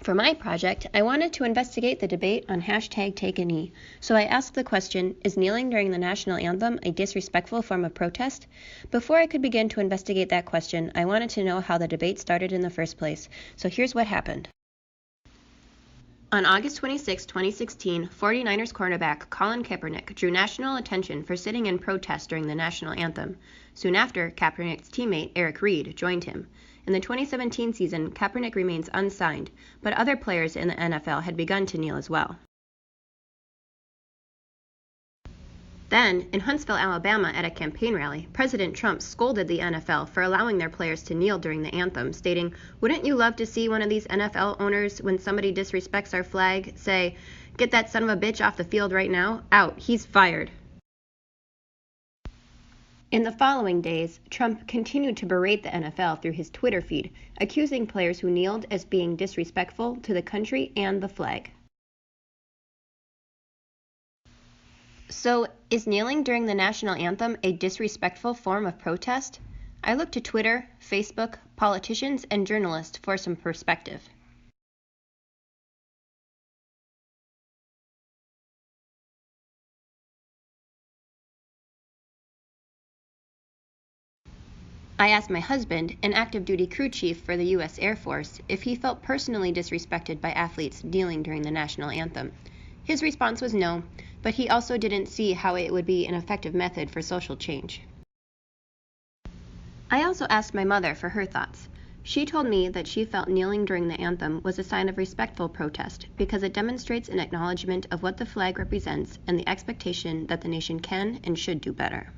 For my project, I wanted to investigate the debate on #TakeAKnee, so I asked the question, is kneeling during the national anthem a disrespectful form of protest? Before I could begin to investigate that question, I wanted to know how the debate started in the first place, so here's what happened. On August 26, 2016, 49ers cornerback Colin Kaepernick drew national attention for sitting in protest during the national anthem. Soon after, Kaepernick's teammate Eric Reid joined him. In the 2017 season, Kaepernick remains unsigned, but other players in the NFL had begun to kneel as well. Then, in Huntsville, Alabama, at a campaign rally, President Trump scolded the NFL for allowing their players to kneel during the anthem, stating, "Wouldn't you love to see one of these NFL owners, when somebody disrespects our flag, say, 'Get that son of a bitch off the field right now'? Out, he's fired." In the following days, Trump continued to berate the NFL through his Twitter feed, accusing players who kneeled as being disrespectful to the country and the flag. So, is kneeling during the national anthem a disrespectful form of protest? I looked to Twitter, Facebook, politicians, and journalists for some perspective. I asked my husband, an active duty crew chief for the U.S. Air Force, if he felt personally disrespected by athletes kneeling during the national anthem. His response was no, but he also didn't see how it would be an effective method for social change. I also asked my mother for her thoughts. She told me that she felt kneeling during the anthem was a sign of respectful protest because it demonstrates an acknowledgement of what the flag represents and the expectation that the nation can and should do better.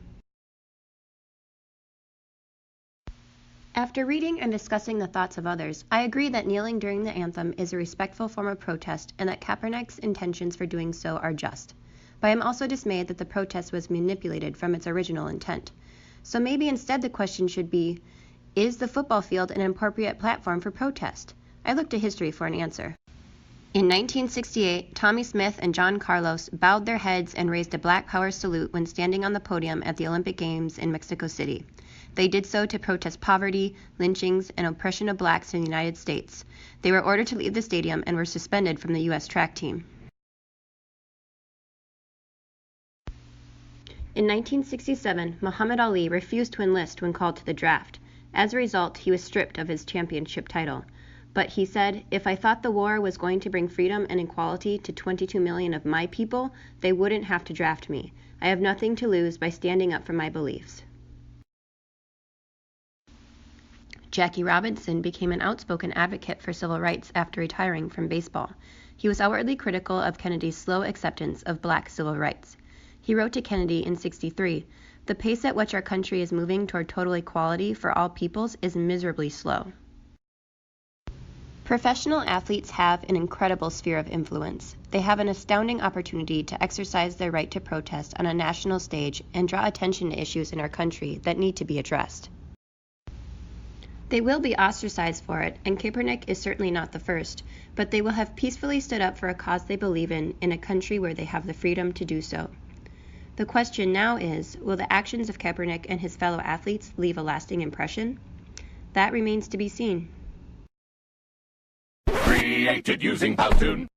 After reading and discussing the thoughts of others, I agree that kneeling during the anthem is a respectful form of protest and that Kaepernick's intentions for doing so are just. But I am also dismayed that the protest was manipulated from its original intent. So maybe instead the question should be, is the football field an appropriate platform for protest? I looked to history for an answer. In 1968, Tommie Smith and John Carlos bowed their heads and raised a Black Power salute when standing on the podium at the Olympic Games in Mexico City. They did so to protest poverty, lynchings, and oppression of blacks in the United States. They were ordered to leave the stadium and were suspended from the U.S. track team. In 1967, Muhammad Ali refused to enlist when called to the draft. As a result, he was stripped of his championship title. But he said, "If I thought the war was going to bring freedom and equality to 22 million of my people, they wouldn't have to draft me. I have nothing to lose by standing up for my beliefs." Jackie Robinson became an outspoken advocate for civil rights after retiring from baseball. He was outwardly critical of Kennedy's slow acceptance of black civil rights. He wrote to Kennedy in '63, "The pace at which our country is moving toward total equality for all peoples is miserably slow." Professional athletes have an incredible sphere of influence. They have an astounding opportunity to exercise their right to protest on a national stage and draw attention to issues in our country that need to be addressed. They will be ostracized for it, and Kaepernick is certainly not the first, but they will have peacefully stood up for a cause they believe in a country where they have the freedom to do so. The question now is, will the actions of Kaepernick and his fellow athletes leave a lasting impression? That remains to be seen. Created using Powtoon.